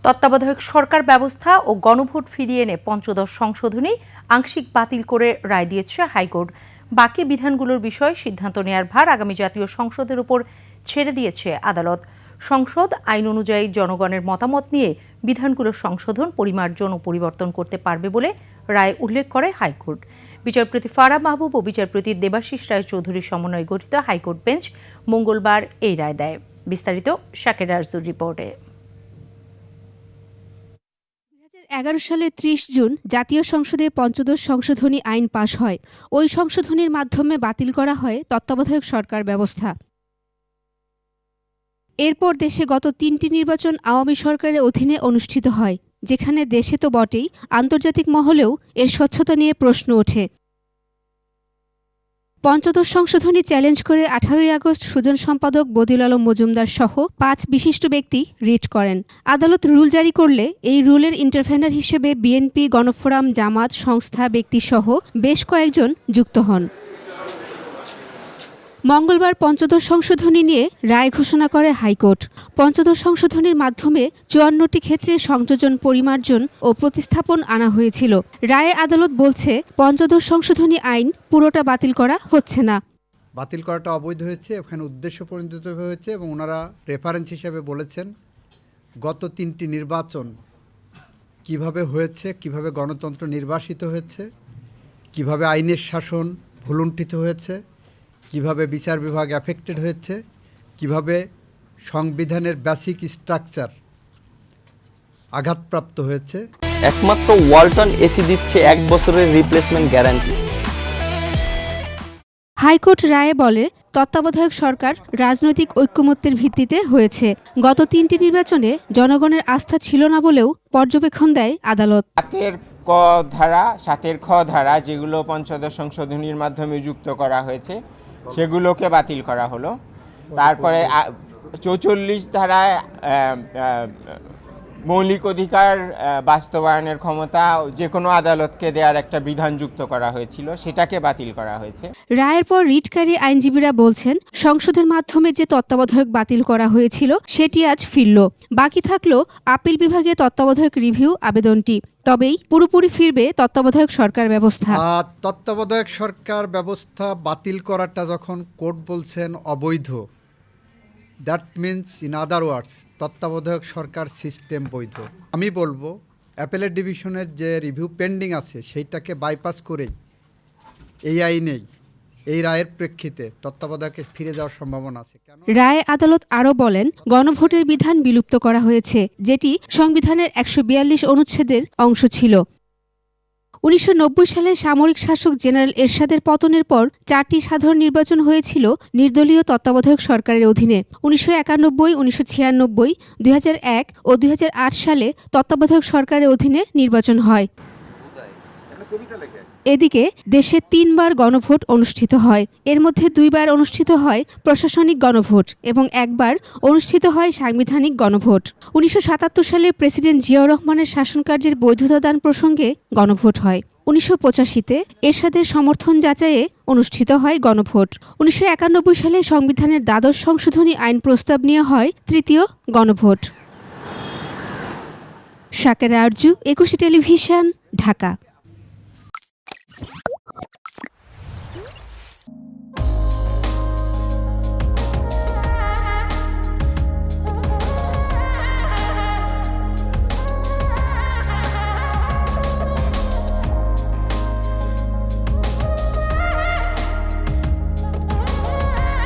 তত্ত্বাবধায়ক সরকার ব্যবস্থা ও গণভোট ফিরিয়ে এনে পঞ্চদশ সংশোধনী আংশিক বাতিল করে রায় দিয়েছে হাইকোর্ট। বাকি বিধানগুলোর বিষয়ে সিদ্ধান্ত নেয়ার ভার আগামী জাতীয় সংসদের উপর ছেড়ে দিয়েছে আদালত। সংসদ আইন অনুযায়ী জনগণের মতামত নিয়ে বিধানগুলোর সংশোধন, পরিমার্জন ও পরিবর্তন করতে পারবে বলে রায় উল্লেখ করে হাইকোর্ট। বিচারপতি ফারাহ মাহবুব ও বিচারপতি দেবাশিস রায় চৌধুরীর সমন্বয়ে গঠিত হাইকোর্ট বেঞ্চ মঙ্গলবার এই রায় দেয়। বিস্তারিত শাকের আরজুর রিপোর্টে। 2011 সালের 30 জুন জাতীয় সংসদে পঞ্চদশ সংশোধনী আইন পাশ হয়। ওই সংশোধনীর মাধ্যমে বাতিল করা হয় তত্ত্বাবধায়ক সরকার ব্যবস্থা। এরপর দেশে গত 3টি নির্বাচন আওয়ামী সরকারের অধীনে অনুষ্ঠিত হয়, যেখানে দেশে তো বটেই, আন্তর্জাতিক মহলেও এর স্বচ্ছতা নিয়ে প্রশ্ন ওঠে। পঞ্চদশ সংশোধনী চ্যালেঞ্জ করে 18ই আগস্ট সুজন সম্পাদক বদিউল আলম মজুমদার সহ 5 বিশিষ্ট ব্যক্তি রিট করেন। আদালত রুল জারি করলে এই রুলের ইন্টারভেনার হিসেবে বিএনপি, গণফোরাম, জামাত, সংস্থা, ব্যক্তিসহ বেশ কয়েকজন যুক্ত হন। মঙ্গলবার পঞ্চদশ সংশোধনী নিয়ে রায় ঘোষণা করে হাইকোর্ট। পঞ্চদশ সংশোধনীর মাধ্যমে 54টি ক্ষেত্রে সংযোজন, পরিমার্জন ও প্রতিস্থাপন আনা হয়েছিল। রায়ে আদালত বলছে, পঞ্চদশ সংশোধনী আইন পুরোটা বাতিল করা হচ্ছে না। বাতিল করাটা অবৈধ হয়েছে, এখানে উদ্দেশ্য পরিণত হয়েছে এবং ওনারা রেফারেন্স হিসেবে বলেছেন গত 3টি নির্বাচন কিভাবে হয়েছে, কিভাবে গণতন্ত্র নির্বাসিত হয়েছে, কিভাবে আইনের শাসন ভুলুণ্ঠিত হয়েছে, কিভাবে বিচার বিভাগ অ্যাফেক্টেড হয়েছে, কিভাবে সংবিধানের বেসিক স্ট্রাকচার আঘাতপ্রাপ্ত হয়েছে। একমাত্র ওয়ালটন এসি দিচ্ছে 1 বছরের রিপ্লেসমেন্ট গ্যারান্টি। হাইকোর্ট রায়ে বলে, তত্ত্বাবধায়ক সরকার রাজনৈতিক ঐক্যমত্যের ভিত্তিতে হয়েছে। গত 3টি নির্বাচনে জনগণের আস্থা ছিল না বলেও পর্যবেক্ষণ দেয় আদালত। 7 খ ধারা যেগুলো পঞ্চদশ সংশোধনীর মাধ্যমে যুক্ত করা হয়েছে সেগুলোকে বাতিল করা হলো। তারপরে 44 ধারায় মৌলিক অধিকার বাস্তবায়নের ক্ষমতা যে কোনো আদালতকে দেওয়ার একটা বিধান যুক্ত করা হয়েছিল, সেটাকে বাতিল করা হয়েছে। রায়ের পর রিটকারী আইনজীবীরা বলছেন, সংসদের মাধ্যমে যে তত্ত্বাবধায়ক বাতিল করা হয়েছিল সেটি আজ ফিরল। বাকি থাকলো আপিল বিভাগে তত্ত্বাবধায়ক রিভিউ আবেদনটি। তবেই পুরোপুরি ফিরবে তত্ত্বাবধায়ক সরকার ব্যবস্থা। তত্ত্বাবধায়ক সরকার ব্যবস্থা বাতিল করাটা যখন কোর্ট বলছেন অবৈধ, দ্যাট মিনস ইন আদার ওয়ার্ডস তত্ত্বাবধায়ক সরকার সিস্টেম বৈধ। আমি বলবো অ্যাপেলেট ডিভিশনের যে রিভিউ পেন্ডিং আছে সেইটাকে বাইপাস করেই এই আইনেই এই রায়ের প্রেক্ষিতে তত্ত্বাবধায়কে ফিরে যাওয়ার সম্ভাবনা আছে। রায়ে আদালত আরও বলেন, গণভোটের বিধান বিলুপ্ত করা হয়েছে, যেটি সংবিধানের 142 অনুচ্ছেদের অংশ ছিল। 1990 সালে সামরিক শাসক জেনারেল এরশাদের পতনের পর 4টি সাধারণ নির্বাচন হয়েছিল নির্দলীয় তত্ত্বাবধায়ক সরকারের অধীনে। 1991, 1996, 2001 ও 2008 সালে তত্ত্বাবধায়ক সরকারের অধীনে নির্বাচন হয়। এদিকে দেশে 3 বার গণভোট অনুষ্ঠিত হয়। এর মধ্যে 2 বার অনুষ্ঠিত হয় প্রশাসনিক গণভোট এবং 1 বার অনুষ্ঠিত হয় সাংবিধানিক গণভোট। 1977 সালে প্রেসিডেন্ট জিয়াউর রহমানের শাসনকার্যের বৈধতা দান প্রসঙ্গে গণভোট হয়। 1985-তে এরশাদের সমর্থন যাচাইয়ে অনুষ্ঠিত হয় গণভোট। 1991 সালে সংবিধানের দ্বাদশ সংশোধনী আইন প্রস্তাব নিয়ে হয় তৃতীয় গণভোট। শাকের আরজু, 21 টেলিভিশন, ঢাকা।